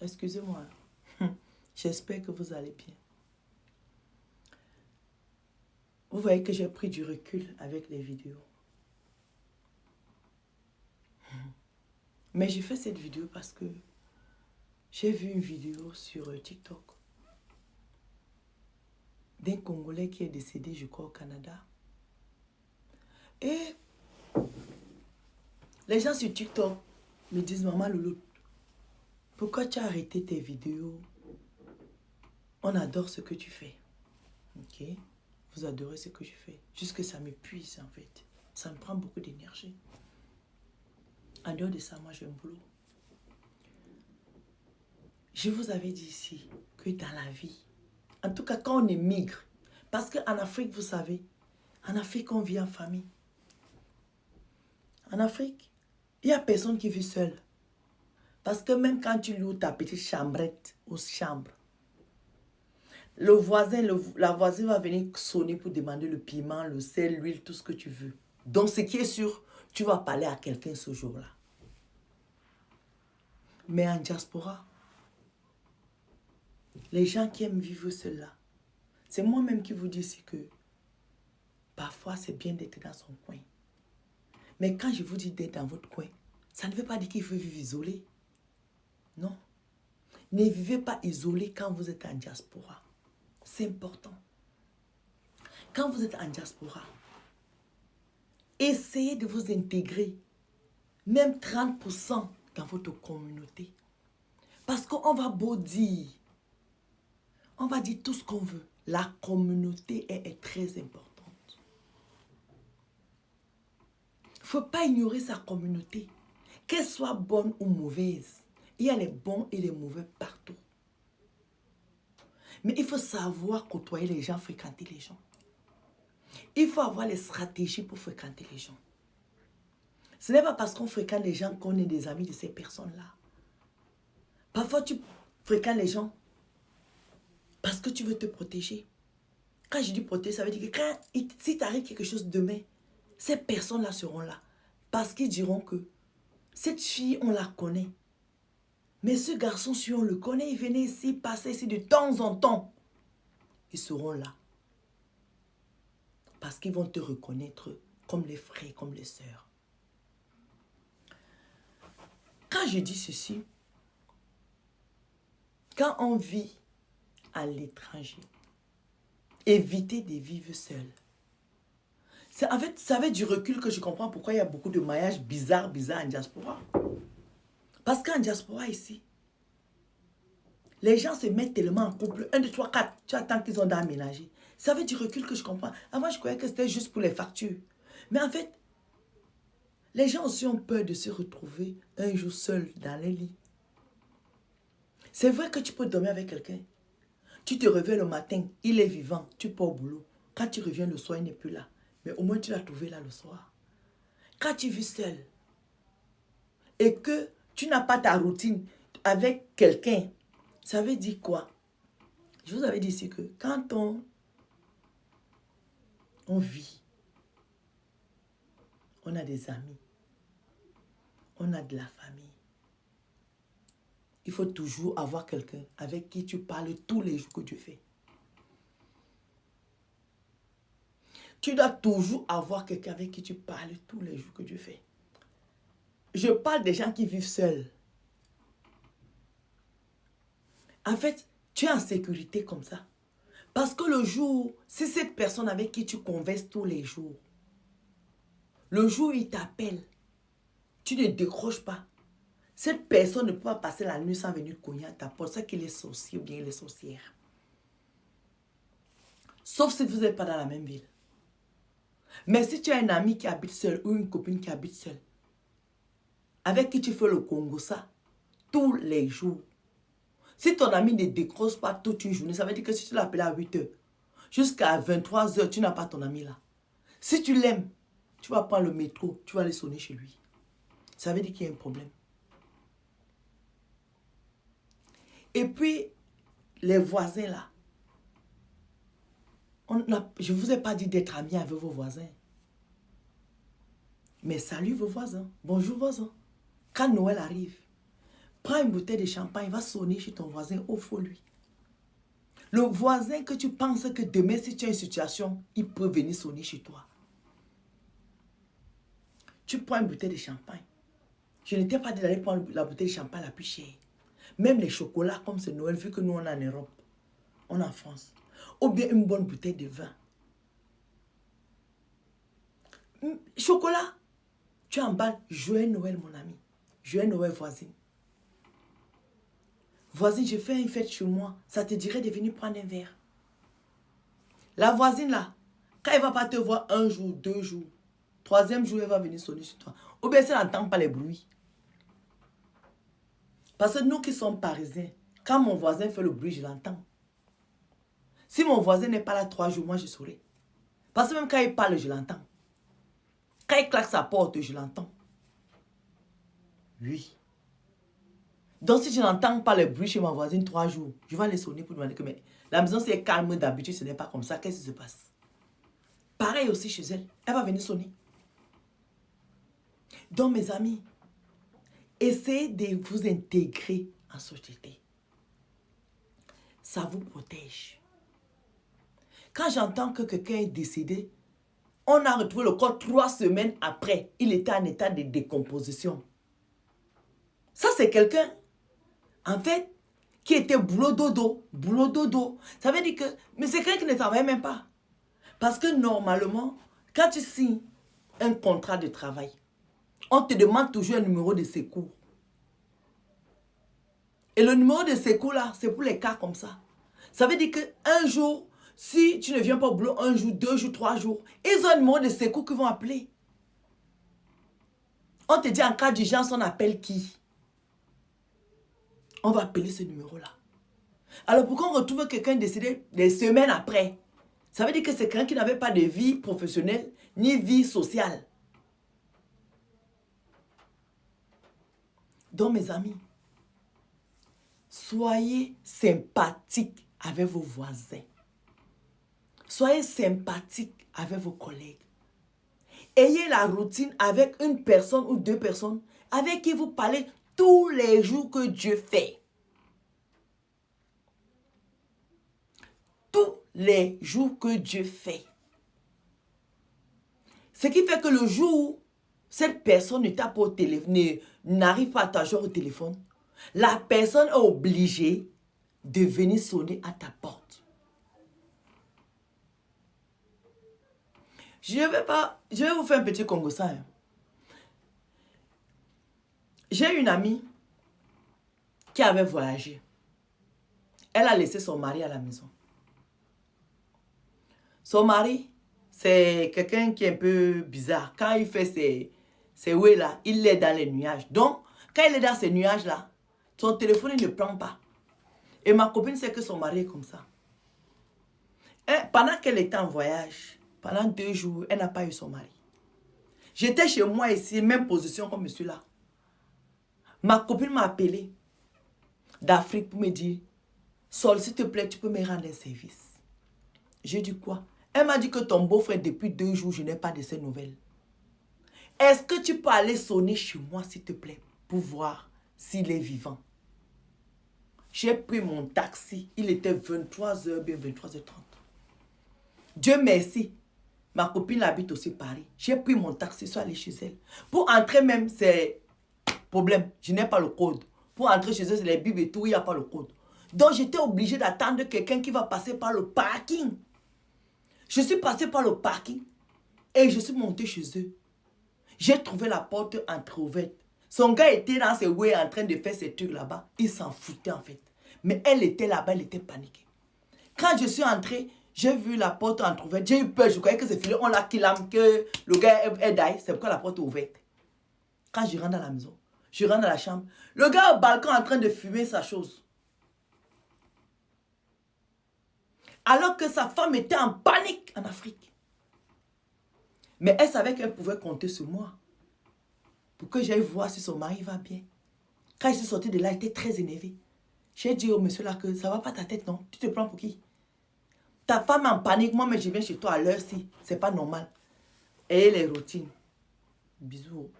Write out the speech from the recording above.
Excusez-moi. J'espère que vous allez bien. Vous voyez que j'ai pris du recul avec les vidéos. Mais j'ai fait cette vidéo parce que j'ai vu une vidéo sur TikTok d'un Congolais qui est décédé, je crois, au Canada. Et les gens sur TikTok me disent, Maman Loulou, pourquoi tu as arrêté tes vidéos? On adore ce que tu fais. Ok? Vous adorez ce que je fais. Juste que ça m'épuise en fait. Ça me prend beaucoup d'énergie. En dehors de ça, moi j'ai un boulot. Je vous avais dit ici que dans la vie, en tout cas quand on émigre, parce qu'en Afrique, vous savez, en Afrique on vit en famille. En Afrique, il n'y a personne qui vit seul. Parce que même quand tu loues ta petite chambrette ou chambre, le voisin, la voisine va venir sonner pour demander le piment, le sel, l'huile, tout ce que tu veux. Donc ce qui est sûr, tu vas parler à quelqu'un ce jour-là. Mais en diaspora, les gens qui aiment vivre seuls-là, c'est moi-même qui vous dis ici que parfois c'est bien d'être dans son coin. Mais quand je vous dis d'être dans votre coin, ça ne veut pas dire qu'il faut vivre isolé. Non. Ne vivez pas isolé quand vous êtes en diaspora. C'est important. Quand vous êtes en diaspora, essayez de vous intégrer, même 30% dans votre communauté. Parce qu'on va beau dire, on va dire tout ce qu'on veut. La communauté est très importante. Il ne faut pas ignorer sa communauté. Qu'elle soit bonne ou mauvaise. Il y a les bons et les mauvais partout. Mais il faut savoir côtoyer les gens, fréquenter les gens. Il faut avoir les stratégies pour fréquenter les gens. Ce n'est pas parce qu'on fréquente les gens qu'on est des amis de ces personnes-là. Parfois, tu fréquentes les gens parce que tu veux te protéger. Quand je dis protéger, ça veut dire que si t'arrive quelque chose demain, ces personnes-là seront là. Parce qu'ils diront que cette fille, on la connaît. Mais ce garçon, si on le connaît, il venait ici, passer ici de temps en temps. Ils seront là. Parce qu'ils vont te reconnaître comme les frères, comme les sœurs. Quand je dis ceci, quand on vit à l'étranger, évitez de vivre seul. En fait, c'est avec du recul que je comprends pourquoi il y a beaucoup de mariages bizarres en diaspora. Parce qu'en diaspora ici, les gens se mettent tellement en couple. 1, 2, 3, 4. Tu attends qu'ils ont d'aménager. C'est avec du recul que je comprends. Avant, je croyais que c'était juste pour les factures. Mais en fait, les gens aussi ont peur de se retrouver un jour seul dans les lits. C'est vrai que tu peux dormir avec quelqu'un. Tu te réveilles le matin, il est vivant, tu pars au boulot. Quand tu reviens le soir, il n'est plus là. Mais au moins, tu l'as trouvé là le soir. Quand tu vis seul et que tu n'as pas ta routine avec quelqu'un, ça veut dire quoi? Je vous avais dit ici que quand on vit, on a des amis, on a de la famille. Il faut toujours avoir quelqu'un avec qui tu parles tous les jours que tu fais. Tu dois toujours avoir quelqu'un avec qui tu parles tous les jours que tu fais. Je parle des gens qui vivent seuls. En fait, tu es en sécurité comme ça. Parce que le jour, c'est cette personne avec qui tu converses tous les jours. Le jour où il t'appelle, tu ne décroches pas. Cette personne ne peut pas passer la nuit sans venir cogner à ta porte. C'est qu'il est sorcier ou bien il est sorcière. Sauf si vous n'êtes pas dans la même ville. Mais si tu as un ami qui habite seul ou une copine qui habite seule, avec qui tu fais le Congo ça, tous les jours. Si ton ami ne décroche pas toute une journée, ça veut dire que si tu l'appelles à 8 h, jusqu'à 23 h, tu n'as pas ton ami là. Si tu l'aimes, tu vas prendre le métro, tu vas aller sonner chez lui. Ça veut dire qu'il y a un problème. Et puis, les voisins là, je ne vous ai pas dit d'être ami avec vos voisins. Mais salut vos voisins. Bonjour voisins. Quand Noël arrive, Prends une bouteille de champagne, va sonner chez ton voisin, offre-lui. Le voisin que tu penses que demain, si tu as une situation, il peut venir sonner chez toi. Tu prends une bouteille de champagne. Je n'étais pas dit d'aller prendre la bouteille de champagne la plus chère. Même les chocolats, comme c'est Noël, vu que nous, on est en Europe, on est en France. Ou bien une bonne bouteille de vin. Chocolat, tu emballes. Joyeux Noël, mon ami. Joyeux Noël, voisine. Voisine, je fais une fête chez moi. Ça te dirait de venir prendre un verre. La voisine là, quand elle ne va pas te voir un jour, 2 jours, 3e jour, elle va venir sonner sur toi. Ou bien si elle n'entend pas les bruits. Parce que nous qui sommes parisiens, quand mon voisin fait le bruit, je l'entends. Si mon voisin n'est pas là 3 jours, moi je saurai. Parce que même quand il parle, je l'entends. Quand il claque sa porte, je l'entends. Oui. Donc si je n'entends pas le bruit chez ma voisine 3 jours, je vais aller sonner pour demander que mais la maison c'est calme d'habitude, ce n'est pas comme ça. Qu'est-ce qui se passe? Pareil aussi chez elle. Elle va venir sonner. Donc mes amis, essayez de vous intégrer en société. Ça vous protège. Quand j'entends que quelqu'un est décédé, on a retrouvé le corps 3 semaines après. Il était en état de décomposition. Ça, c'est quelqu'un, en fait, qui était boulot dodo. Boulot dodo. Ça veut dire que... Mais c'est quelqu'un qui ne travaille même pas. Parce que normalement, quand tu signes un contrat de travail, on te demande toujours un numéro de secours. Et le numéro de secours là, c'est pour les cas comme ça. Ça veut dire qu'un jour, si tu ne viens pas au boulot 1 jour, 2 jours, 3 jours, ils ont un numéro de secours qu'ils vont appeler. On te dit en cas d'urgence, on appelle qui? On va appeler ce numéro-là. Alors pourquoi on retrouve quelqu'un décédé des semaines après? Ça veut dire que c'est quelqu'un qui n'avait pas de vie professionnelle ni vie sociale. Donc mes amis, soyez sympathiques avec vos voisins. Soyez sympathiques avec vos collègues. Ayez la routine avec une personne ou 2 personnes avec qui vous parlez tous les jours que Dieu fait. Tous les jours que Dieu fait. Ce qui fait que le jour où cette personne ne tape au téléphone, n'arrive pas à t'ajourner au téléphone, la personne est obligée de venir sonner à ta porte. Je vais vous faire un petit Congo ça. J'ai une amie qui avait voyagé. Elle a laissé son mari à la maison. Son mari, c'est quelqu'un qui est un peu bizarre. Quand il fait ses ouais là, il est dans les nuages. Donc, quand il est dans ces nuages-là, son téléphone il ne prend pas. Et ma copine sait que son mari est comme ça. Et pendant qu'elle était en voyage, pendant 2 jours, elle n'a pas eu son mari. J'étais chez moi ici, même position comme monsieur là. Ma copine m'a appelé d'Afrique pour me dire, Sol, s'il te plaît, tu peux me rendre un service. J'ai dit quoi? Elle m'a dit que ton beau-frère, depuis 2 jours, je n'ai pas de ses nouvelles. Est-ce que tu peux aller sonner chez moi, s'il te plaît, pour voir s'il est vivant? J'ai pris mon taxi. Il était 23h, bien 23h30. Dieu merci. Ma copine habite aussi Paris. J'ai pris mon taxi, je suis allé chez elle. Pour entrer même, c'est problème. Je n'ai pas le code. Pour entrer chez eux, c'est les bibles et tout, il n'y a pas le code. Donc, j'étais obligée d'attendre quelqu'un qui va passer par le parking. Je suis passée par le parking et je suis montée chez eux. J'ai trouvé la porte entrouverte. Son gars était dans ses ouais en train de faire ses trucs là-bas. Il s'en foutait en fait. Mais elle était là-bas, elle était paniquée. Quand je suis entrée, j'ai vu la porte entrouverte. J'ai eu peur, je croyais que c'est fini. On l'a killé, que le gars est d'ailleurs. C'est pourquoi la porte est ouverte. Quand je rentre dans la maison, je rentre dans la chambre. Le gars au balcon en train de fumer sa chose. Alors que sa femme était en panique en Afrique. Mais elle savait qu'elle pouvait compter sur moi. Pour que j'aille voir si son mari va bien. Quand je suis sortie de là, elle était très énervée. J'ai dit au monsieur là que ça ne va pas ta tête, non? Tu te prends pour qui? Ta femme est en panique, moi, mais je viens chez toi à l'heure-ci. C'est pas normal. Et les routines. Bisous.